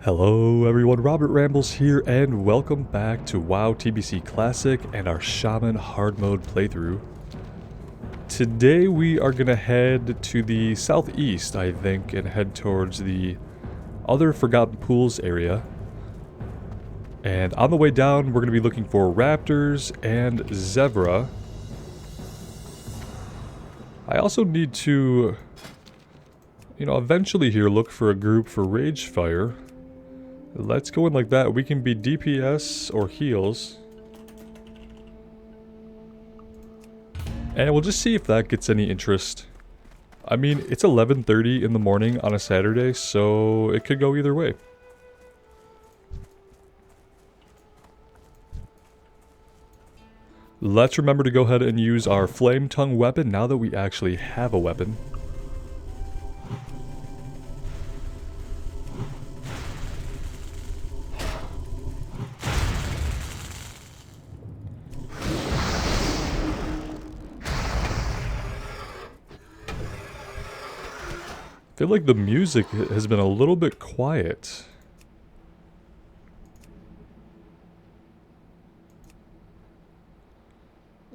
Hello everyone, Robert Rambles here, and welcome back to WoW TBC Classic and our Shaman Hardmode playthrough. Today we are going to head to the southeast, I think, and head towards the other Forgotten Pools area. And on the way down, we're going to be looking for raptors and zebra. I also need to, eventually here look for a group for Rage Fire. Let's go in like that. We can be DPS or heals. And we'll just see if that gets any interest. I mean, it's 11:30 in the morning on a Saturday, so it could go either way. Let's remember to go ahead and use our Flame Tongue weapon now that we actually have a weapon. I feel like the music has been a little bit quiet.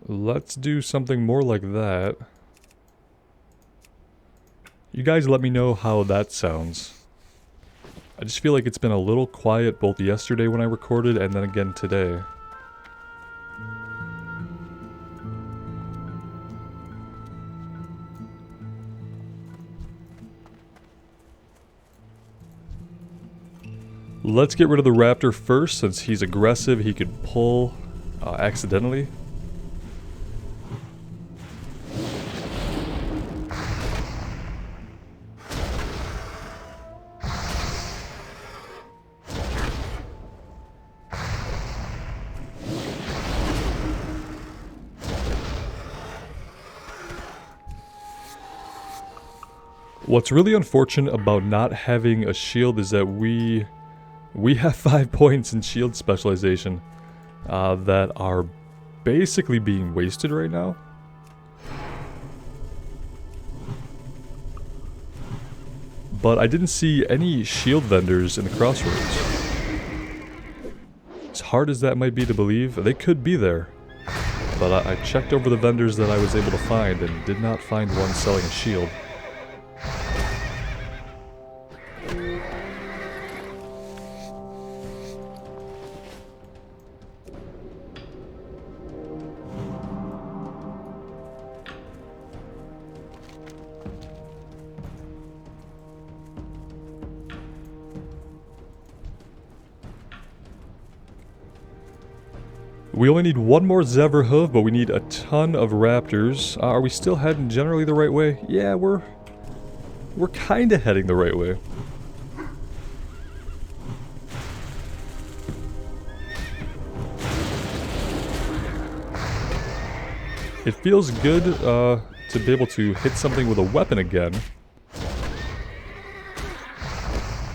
Let's do something more like that. You guys let me know how that sounds. I just feel like it's been a little quiet both yesterday when I recorded and then again today. Let's get rid of the raptor first, since he's aggressive. He could pull accidentally. What's really unfortunate about not having a shield is that we have 5 points in shield specialization that are basically being wasted right now. But I didn't see any shield vendors in the crossroads. As hard as that might be to believe, they could be there. But I checked over the vendors that I was able to find and did not find one selling a shield. We only need one more zebra hoof, but we need a ton of raptors. Are we still heading generally the right way? Yeah, we're kinda heading the right way. It feels good to be able to hit something with a weapon again.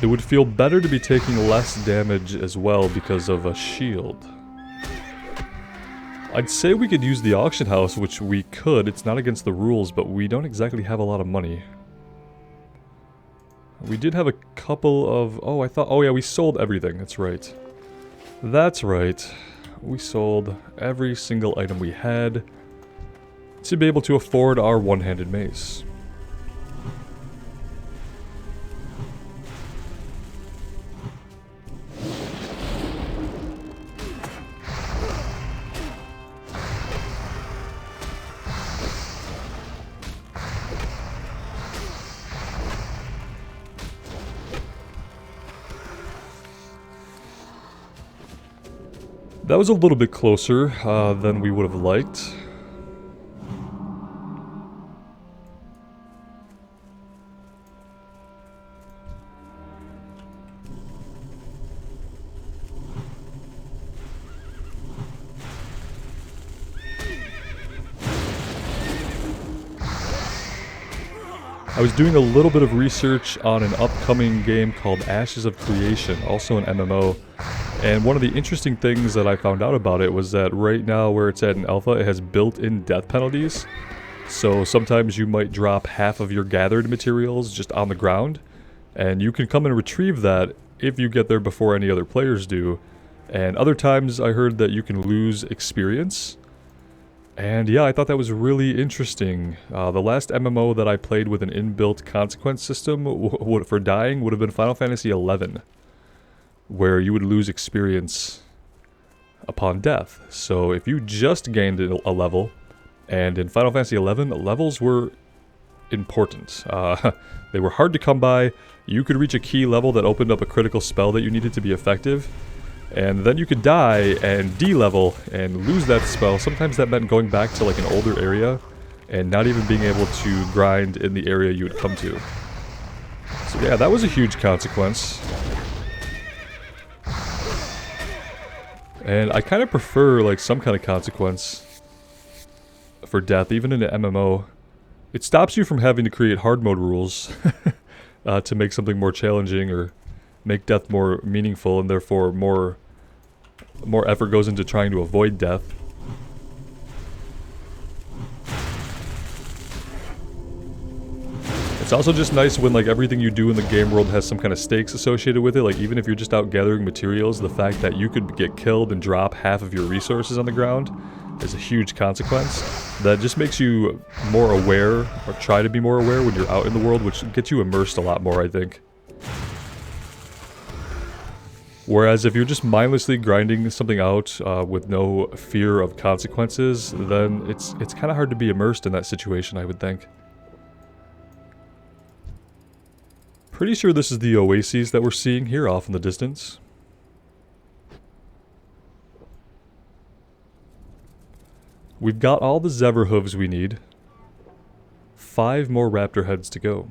It would feel better to be taking less damage as well because of a shield. I'd say we could use the auction house, which we could. It's not against the rules, but we don't exactly have a lot of money. We did have a couple of... Oh yeah, we sold everything. That's right. That's right. We sold every single item we had to be able to afford our one-handed mace. That was a little bit closer than we would have liked. I was doing a little bit of research on an upcoming game called Ashes of Creation, also an MMO. And one of the interesting things that I found out about it was that right now where it's at in alpha, it has built-in death penalties. So sometimes you might drop half of your gathered materials just on the ground, and you can come and retrieve that if you get there before any other players do. And other times I heard that you can lose experience. And yeah, I thought that was really interesting. The last MMO that I played with an inbuilt consequence system for dying would have been Final Fantasy XI, where you would lose experience upon death. So if you just gained a level, and in Final Fantasy XI, levels were important. They were hard to come by. You could reach a key level that opened up a critical spell that you needed to be effective. And then you could die and D-level and lose that spell. Sometimes that meant going back to like an older area and not even being able to grind in the area you would come to. So yeah, that was a huge consequence. And I kind of prefer like some kind of consequence for death, even in an MMO. It stops you from having to create hard mode rules to make something more challenging or make death more meaningful, and therefore more effort goes into trying to avoid death. It's also just nice when like everything you do in the game world has some kind of stakes associated with it. Like even if you're just out gathering materials, the fact that you could get killed and drop half of your resources on the ground is a huge consequence. That just makes you more aware, or try to be more aware when you're out in the world, which gets you immersed a lot more, I think. Whereas if you're just mindlessly grinding something out with no fear of consequences, then it's kind of hard to be immersed in that situation, I would think. Pretty sure this is the oases that we're seeing here off in the distance. We've got all the Zevver hooves we need. 5 more raptor heads to go.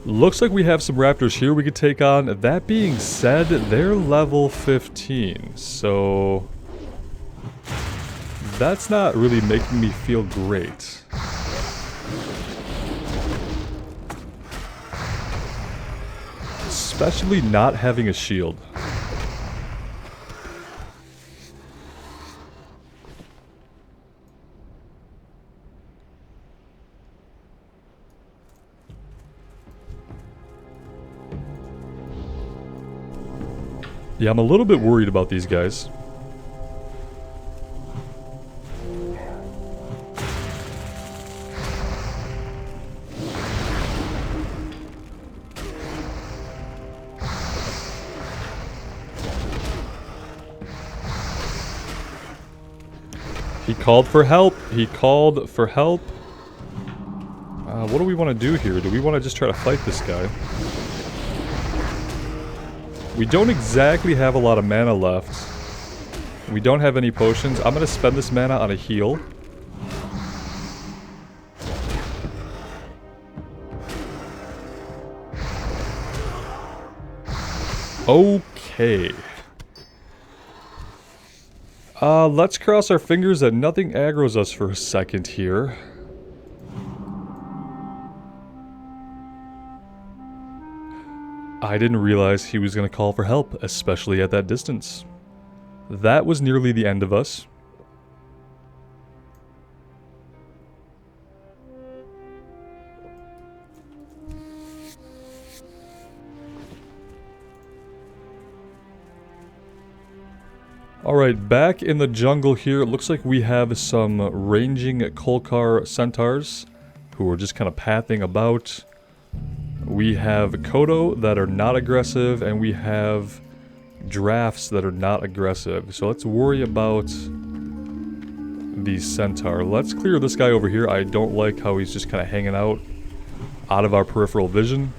Looks like we have some raptors here we could take on. That being said, they're level 15, so that's not really making me feel great. Especially not having a shield. Yeah, I'm a little bit worried about these guys. He called for help. He called for help. What do we want to do here? Do we want to just try to fight this guy? We don't exactly have a lot of mana left. We don't have any potions. I'm going to spend this mana on a heal. Okay. Let's cross our fingers that nothing aggroes us for a second here. I didn't realize he was going to call for help, especially at that distance. That was nearly the end of us. Alright, back in the jungle here, it looks like we have some ranging Kolkar centaurs who are just kind of pathing about. We have Kodo that are not aggressive, and we have Drafts that are not aggressive. So let's worry about the centaur. Let's clear this guy over here. I don't like how he's just kind of hanging out of our peripheral vision.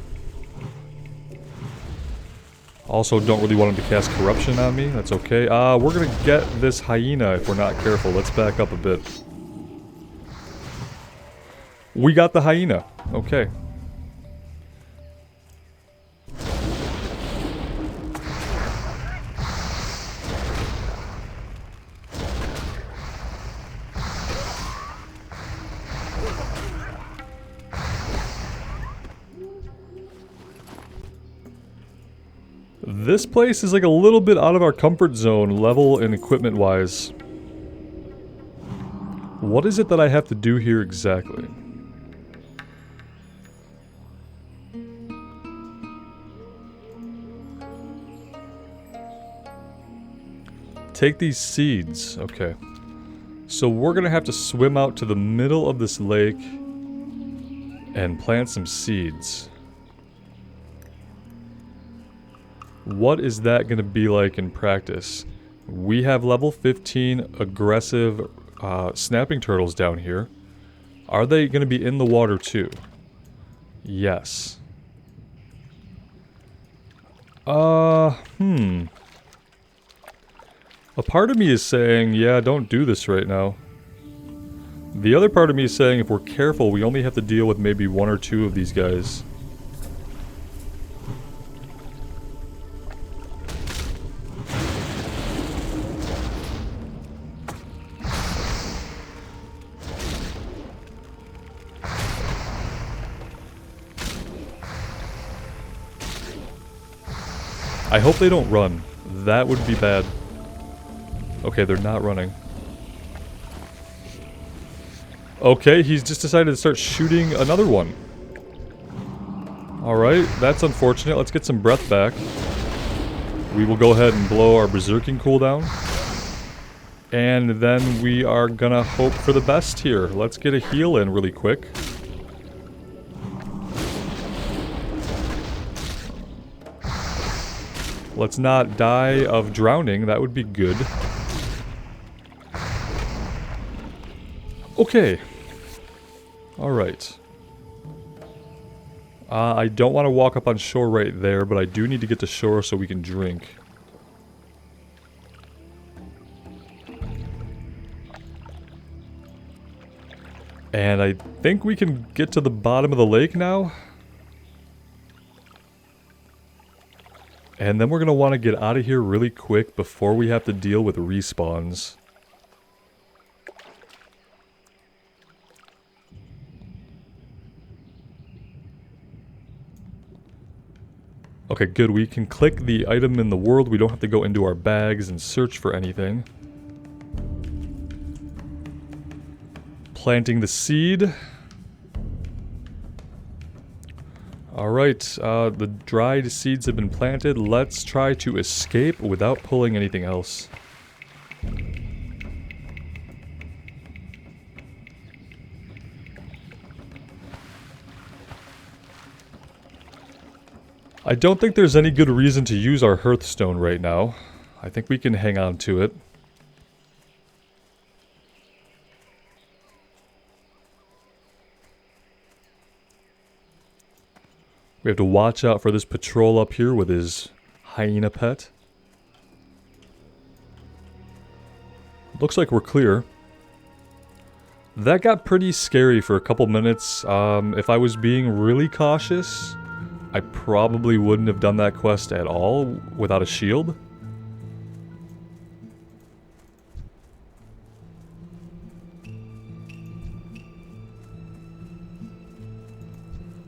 Also, don't really want him to cast corruption on me. That's okay. We're gonna get this hyena if we're not careful. Let's back up a bit. We got the hyena. Okay. This place is like a little bit out of our comfort zone, level and equipment wise. What is it that I have to do here exactly? Take these seeds. Okay. So we're gonna have to swim out to the middle of this lake and plant some seeds. What is that gonna be like in practice? We have level 15 aggressive snapping turtles down here. Are they gonna be in the water too? Yes. A part of me is saying, yeah, don't do this right now. The other part of me is saying if we're careful, we only have to deal with maybe 1 or 2 of these guys. I hope they don't run. That would be bad. Okay, they're not running. Okay, he's just decided to start shooting another one. Alright, that's unfortunate. Let's get some breath back. We will go ahead and blow our berserking cooldown. And then we are gonna hope for the best here. Let's get a heal in really quick. Let's not die of drowning. That would be good. Okay. Alright. I don't want to walk up on shore right there, but I do need to get to shore so we can drink. And I think we can get to the bottom of the lake now. And then we're going to want to get out of here really quick before we have to deal with respawns. Okay, good. We can click the item in the world. We don't have to go into our bags and search for anything. Planting the seed. Alright, the dried seeds have been planted. Let's try to escape without pulling anything else. I don't think there's any good reason to use our hearthstone right now. I think we can hang on to it. We have to watch out for this patrol up here with his hyena pet. Looks like we're clear. That got pretty scary for a couple minutes. If I was being really cautious, I probably wouldn't have done that quest at all without a shield.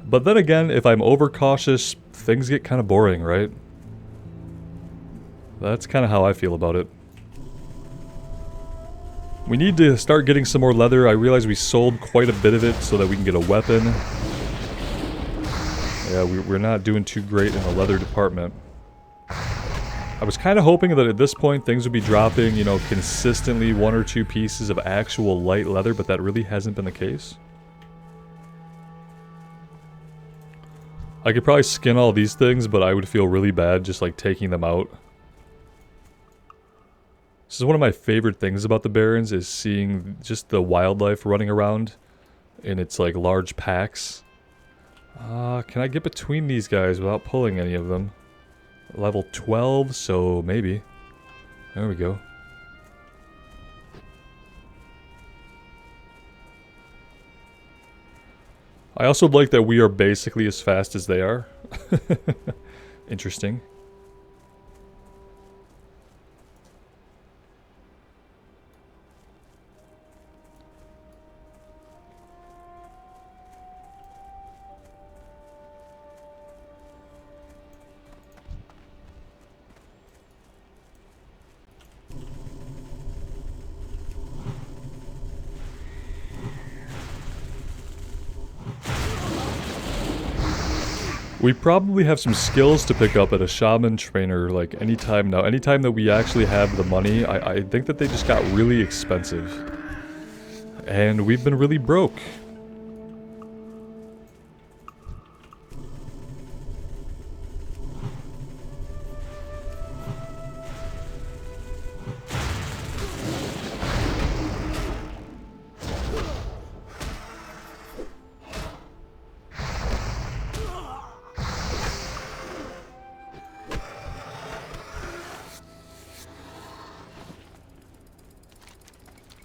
But then again, if I'm overcautious, things get kind of boring, right? That's kind of how I feel about it. We need to start getting some more leather. I realize we sold quite a bit of it so that we can get a weapon. Yeah, we're not doing too great in the leather department. I was kind of hoping that at this point things would be dropping, you know, consistently 1 or 2 pieces of actual light leather, but that really hasn't been the case. I could probably skin all these things, but I would feel really bad just like taking them out. This is one of my favorite things about the Barrens, is seeing just the wildlife running around in its like large packs. Can I get between these guys without pulling any of them? Level 12, so maybe. There we go. I also like that we are basically as fast as they are. Interesting. We probably have some skills to pick up at a shaman trainer, like, anytime now. Anytime that we actually have the money, I think that they just got really expensive. And we've been really broke.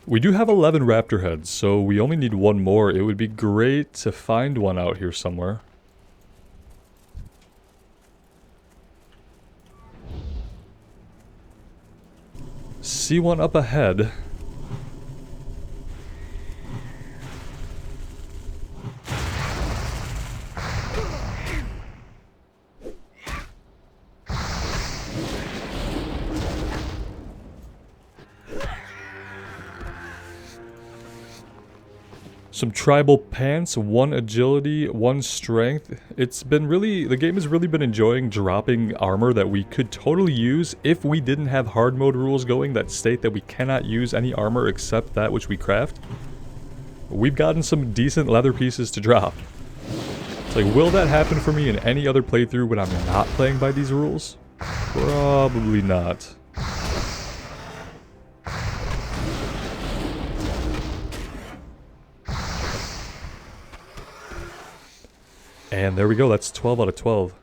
We do have 11 raptor heads, so we only need one more. It would be great to find one out here somewhere. See one up ahead. Some tribal pants, 1 agility, 1 strength. It's been really, the game has really been enjoying dropping armor that we could totally use if we didn't have hard mode rules going that state that we cannot use any armor except that which we craft. We've gotten some decent leather pieces to drop. It's like, will that happen for me in any other playthrough when I'm not playing by these rules? Probably not. And there we go, that's 12 out of 12.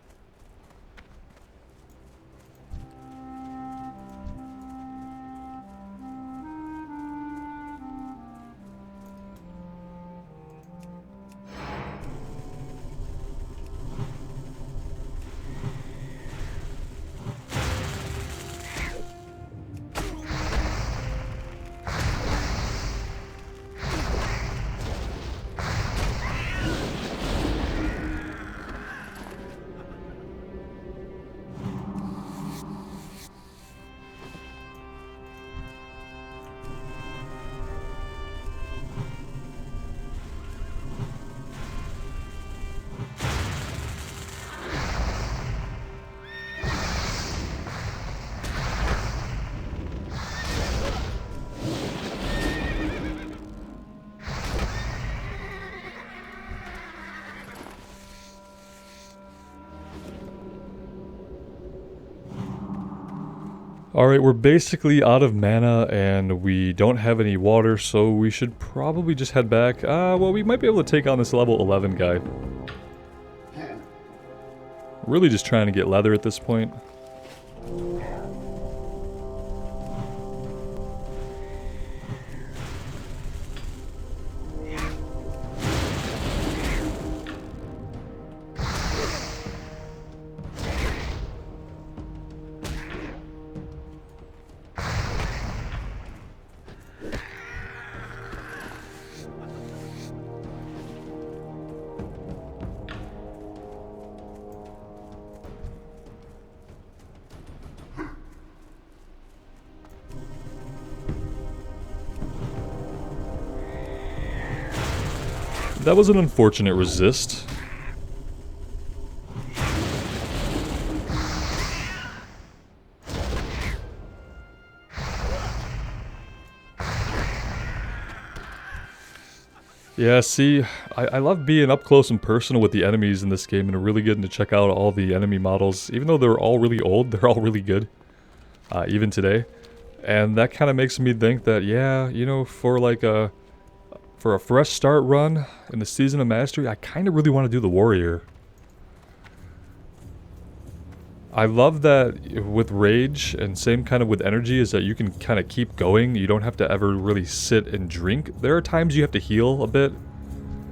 Alright, we're basically out of mana and we don't have any water, so we should probably just head back. Well, we might be able to take on this level 11 guy. Really just trying to get leather at this point. That was an unfortunate resist. Yeah, see, I love being up close and personal with the enemies in this game, and really getting to check out all the enemy models. Even though they're all really old, they're all really good, even today. And that kind of makes me think that, yeah, you know, for a fresh start run in the Season of Mastery, I kind of really want to do the Warrior. I love that with Rage, and same kind of with Energy, is that you can kind of keep going. You don't have to ever really sit and drink. There are times you have to heal a bit.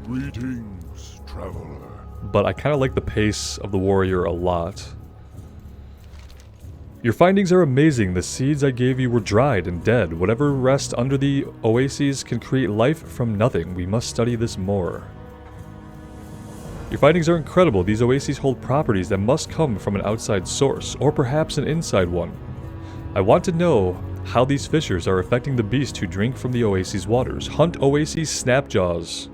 Greetings, traveler. But I kind of like the pace of the Warrior a lot. Your findings are amazing. The seeds I gave you were dried and dead. Whatever rests under the oases can create life from nothing. We must study this more. Your findings are incredible. These oases hold properties that must come from an outside source, or perhaps an inside one. I want to know how these fissures are affecting the beasts who drink from the oasis waters. Hunt oasis snapjaws.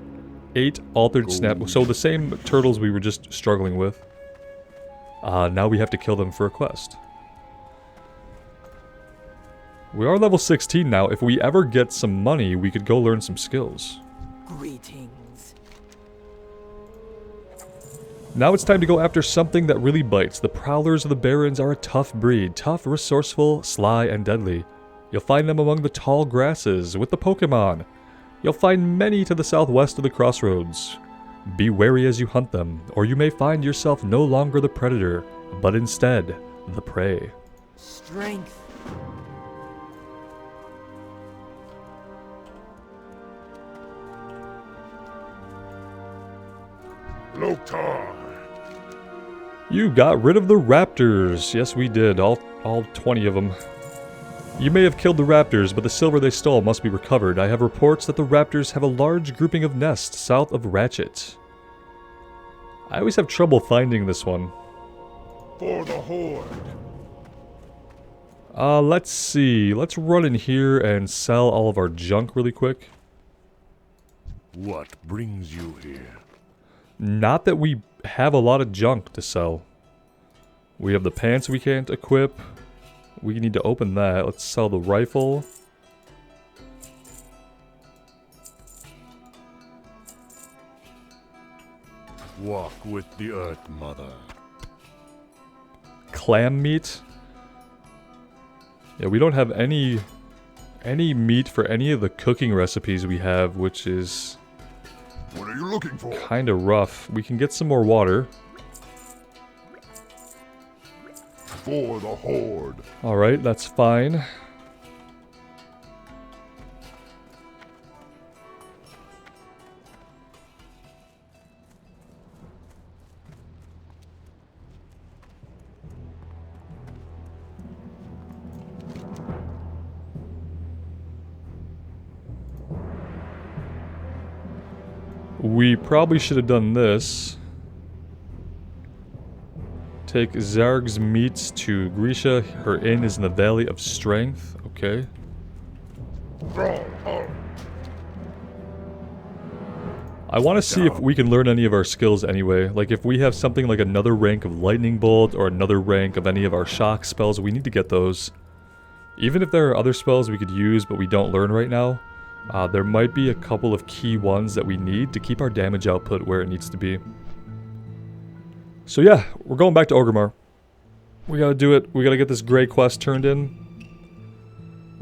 8 altered snap... So the same turtles we were just struggling with. Now we have to kill them for a quest. We are level 16 now. If we ever get some money, we could go learn some skills. Greetings. Now it's time to go after something that really bites. The Prowlers of the Barrens are a tough breed. Tough, resourceful, sly, and deadly. You'll find them among the tall grasses with the Pokemon. You'll find many to the southwest of the crossroads. Be wary as you hunt them, or you may find yourself no longer the predator, but instead, the prey. Strength. Loktar. You got rid of the raptors. Yes, we did. All 20 of them. You may have killed the raptors, but the silver they stole must be recovered. I have reports that the raptors have a large grouping of nests south of Ratchet. I always have trouble finding this one. For the Horde. Let's see. Let's run in here and sell all of our junk really quick. What brings you here? Not that we have a lot of junk to sell. We have the pants we can't equip. We need to open that. Let's sell the rifle. Walk with the Earth Mother. Clam meat. Yeah, we don't have any meat for any of the cooking recipes we have, which is What are you looking for? kind of rough. We can get some more water. For the Horde. Alright, that's fine. We probably should have done this. Take Zarg's meats to Grisha. Her inn is in the Valley of Strength. Okay. I want to see if we can learn any of our skills anyway. Like if we have something like another rank of Lightning Bolt or another rank of any of our shock spells, we need to get those. Even if there are other spells we could use but we don't learn right now, there might be a couple of key ones that we need to keep our damage output where it needs to be. So yeah, we're going back to Orgrimmar. We gotta do it. We gotta get this Grey quest turned in.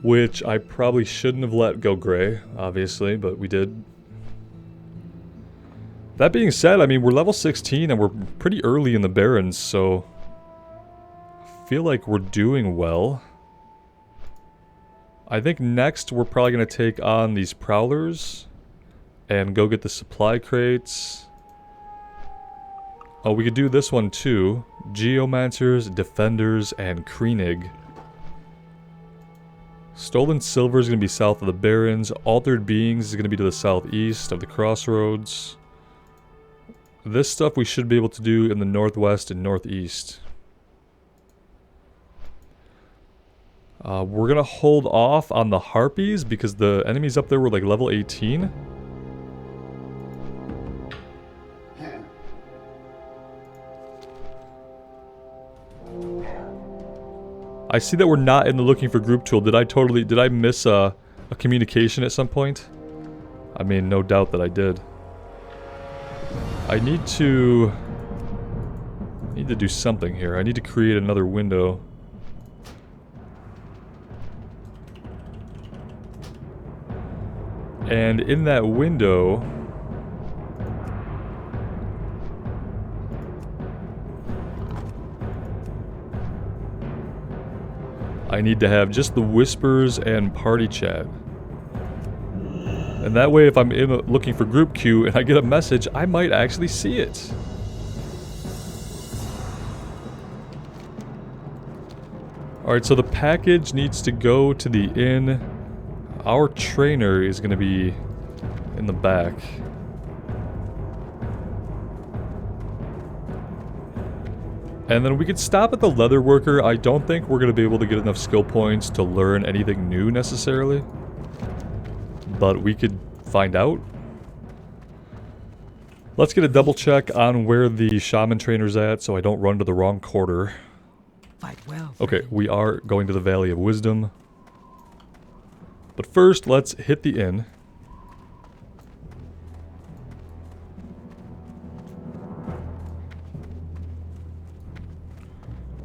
Which I probably shouldn't have let go Grey, obviously, but we did. That being said, I mean, we're level 16 and we're pretty early in the Barrens, so I feel like we're doing well. I think next we're probably going to take on these Prowlers and go get the supply crates. Oh, we could do this one too. Geomancers, Defenders, and Kreenig. Stolen Silver is going to be south of the Barrens. Altered Beings is going to be to the southeast of the Crossroads. This stuff we should be able to do in the northwest and northeast. We're gonna hold off on the Harpies because the enemies up there were like level 18. I see that we're not in the looking for group tool. Did I miss a communication at some point? I mean, no doubt that I did. I need to do something here. I need to create another window. And in that window, I need to have just the whispers and party chat. And that way if I'm looking for group queue and I get a message, I might actually see it. Alright, so the package needs to go to the inn. Our trainer is going to be in the back. And then we could stop at the leather worker. I don't think we're going to be able to get enough skill points to learn anything new necessarily. But we could find out. Let's get a double check on where the Shaman trainer's at so I don't run to the wrong quarter. Fight well. Okay, friend. we are going to the Valley of Wisdom. But first, let's hit the inn.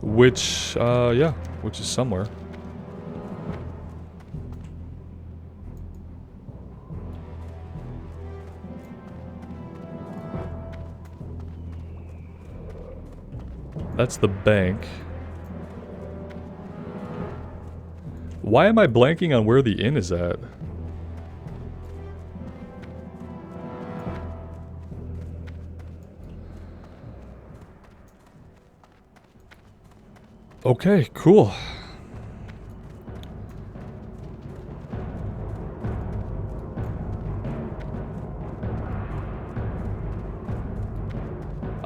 Which, yeah, which is somewhere. That's the bank. Why am I blanking on where the inn is at? Okay, cool.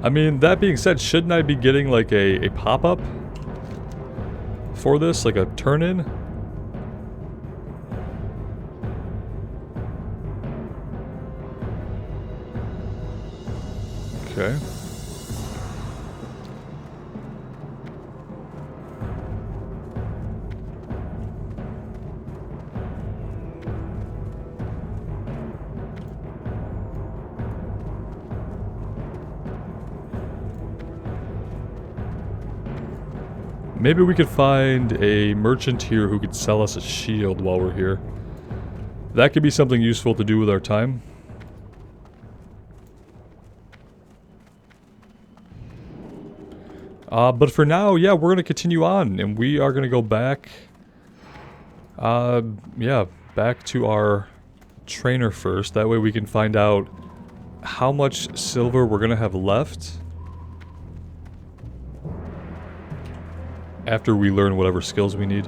I mean, that being said, shouldn't I be getting like a pop-up for this? Like a turn-in? Okay. Maybe we could find a merchant here who could sell us a shield while we're here. That could be something useful to do with our time. But for now, yeah, we're going to continue on, and we are going to go back, yeah, back to our trainer first. That way we can find out how much silver we're going to have left after we learn whatever skills we need.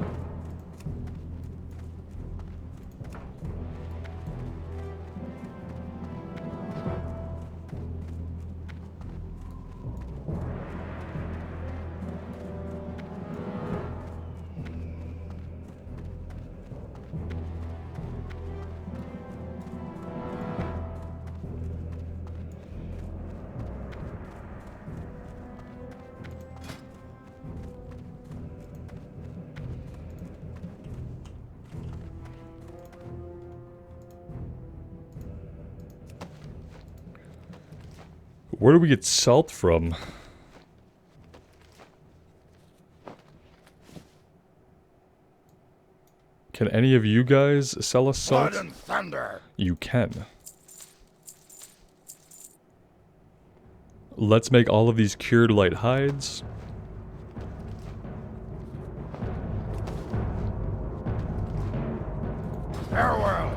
Where do we get salt from? Can any of you guys sell us salt? Blood and thunder. You can. Let's make all of these cured light hides. Farewell.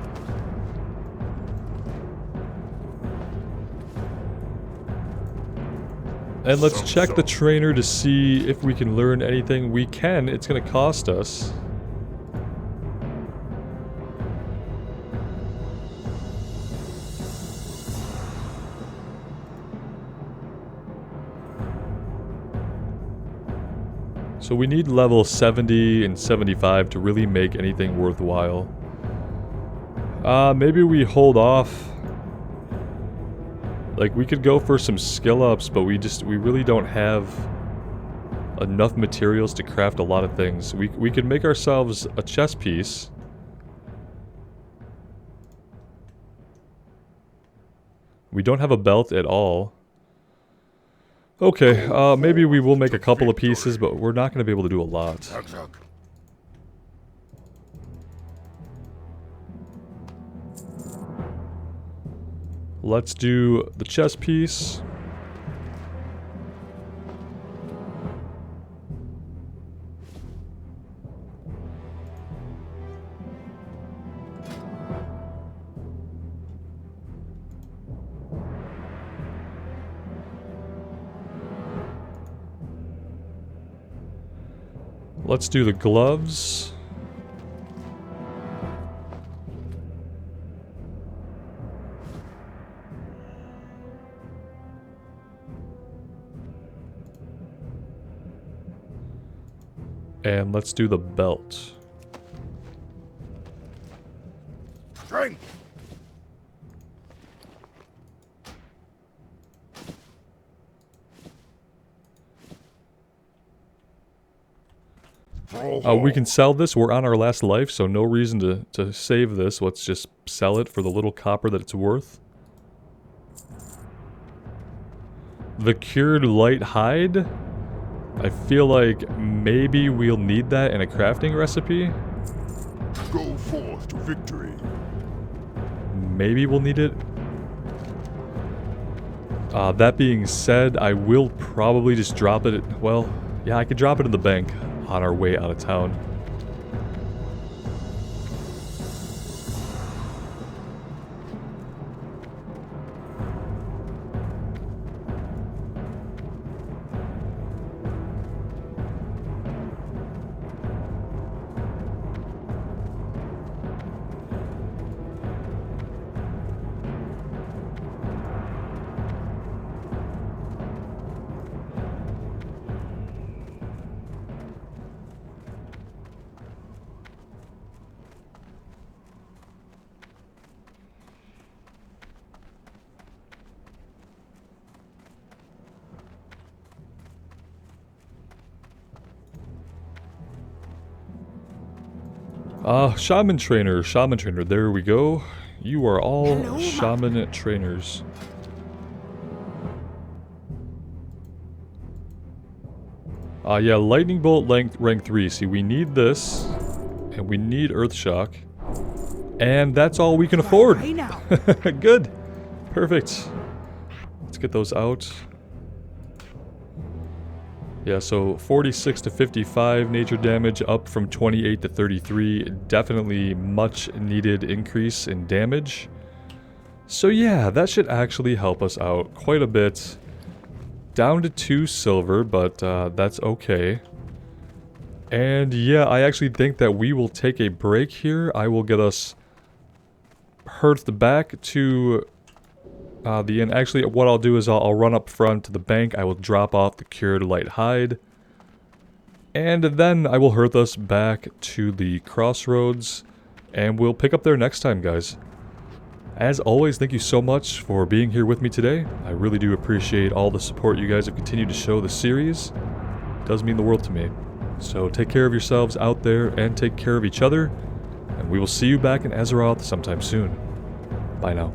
And let's check the trainer to see if we can learn anything. We can. It's going to cost us. So we need level 70 and 75 to really make anything worthwhile. Maybe we hold off. Like, we could go for some skill ups, but we really don't have enough materials to craft a lot of things. We could make ourselves a chest piece. We don't have a belt at all. Okay, maybe we will make a couple of pieces, but we're not going to be able to do a lot. Zug, zug. Let's do the chest piece. Let's do the gloves. And let's do the belt. Strength. We can sell this. We're on our last life, so no reason to save this. Let's just sell it for the little copper that it's worth. The cured light hide. I feel like maybe we'll need that in a crafting recipe. Go forth to victory. Maybe we'll need it. That being said, I will probably just drop it. Well, yeah, I could drop it in the bank on our way out of town. Shaman trainer, there we go. You are all Hello, shaman trainers. Yeah, lightning bolt rank 3. See, we need this, and we need earth shock, and that's all we can afford. Right now. Good, perfect. Let's get those out. Yeah, so 46 to 55 nature damage, up from 28 to 33. Definitely much needed increase in damage. So yeah, that should actually help us out quite a bit. Down to 2 silver, but that's okay. And yeah, I actually think that we will take a break here. I will get us Herded back to the inn. Actually, what I'll do is I'll run up front to the bank. I will drop off the cured light hide. And then I will herd us back to the crossroads. And we'll pick up there next time, guys. As always, thank you so much for being here with me today. I really do appreciate all the support you guys have continued to show the series. It does mean the world to me. So take care of yourselves out there and take care of each other. And we will see you back in Azeroth sometime soon. Bye now.